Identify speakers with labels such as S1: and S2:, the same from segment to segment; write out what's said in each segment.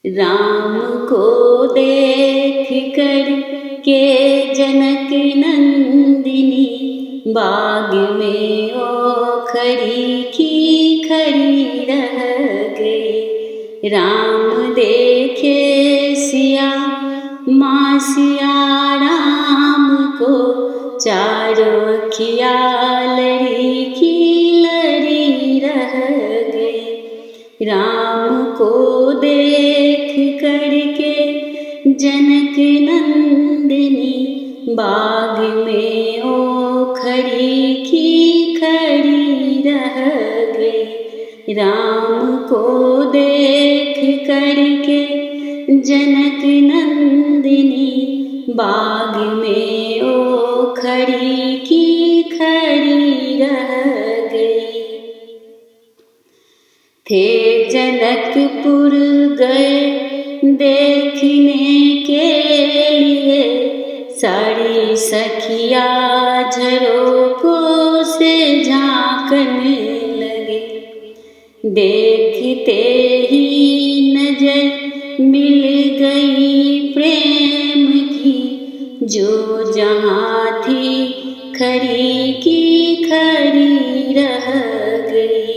S1: राम को देख कर के जनक नंदिनी बाग में खड़ी की खड़ी रह गई। राम देखे सिया माँ सिया राम को, चारों अखिया लड़ी की लड़ी रह गई। राम को देख करके जनक नंदिनी बाग में खड़ी की खड़ी रह गई। राम को देख करके जनक नंदिनी बाग में खड़ी की खड़ी रह गई। थे जनकपुर गए देखने के लिए, सारी सखिया झरोखों से झांकने लगे। देखते ही नजर मिल गई प्रेम की, जो जहाँ थी खड़ी की खड़ी रह गई।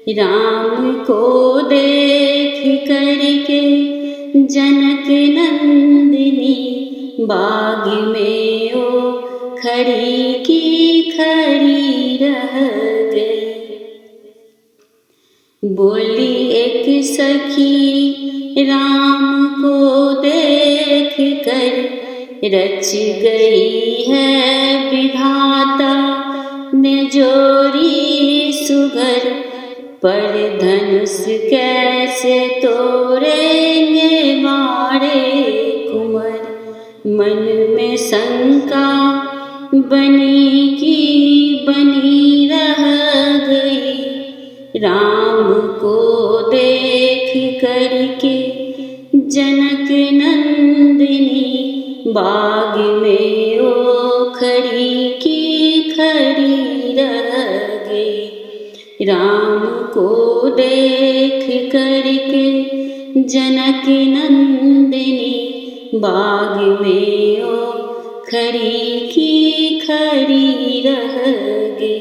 S1: राम को देख करके जनक नंदिनी बाग में खड़ी की खड़ी रह गई। बोली एक सखी राम को देख कर, रच गई है विधाता ने जोड़ी सुघर, पर धनुष कैसे तोड़ेंगे मारे कुंवर। मन में शंका बनी की बनी रह गई। राम को देख करके जनक नंदिनी बाग में खड़ी की खड़ी रह गई। राम को देख करके जनक नंदिनी बाग में खड़ी की खड़ी रह गई।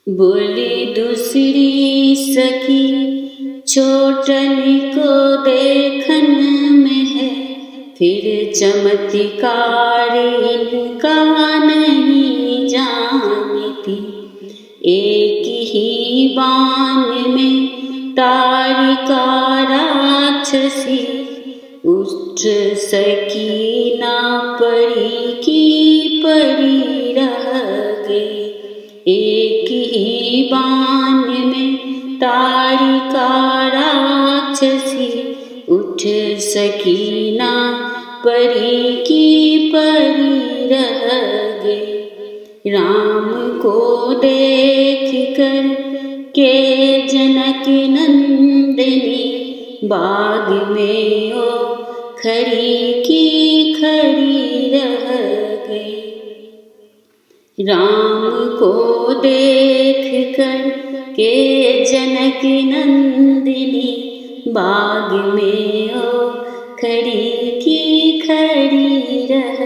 S1: बोली दूसरी सखी छोटन को देखन में है, फिर चमत्कार इनका नहीं जानती। एक ही बाण में तारिका राक्षसी, उठ सकी ना पड़ी की पड़ी रह गई। एक ही बाण में तारिका राक्षसी, उठ सकी ना पड़ी की पड़ी रह गई। राम को देख कर के जनक नंदिनी बाग में खड़ी की खड़ी रह गई। राम को देख कर के जनक नंदिनी बाग में खड़ी की खड़ी रह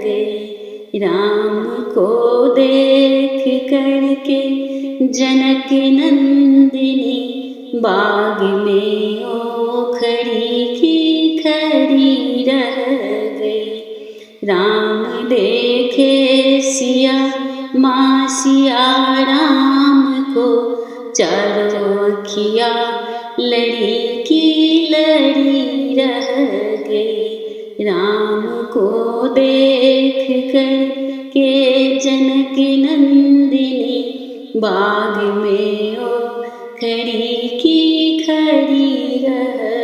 S1: गई। राम को देख कर के जनक नंदिनी बाग में खड़ी की खड़ी रह गई। राम देखे सिया माँ सिया राम को, चारों अखिया लड़ी की लड़ी रह गई। राम को देख कर के जनक नंदिनी बाग में खड़ी की खड़ी रह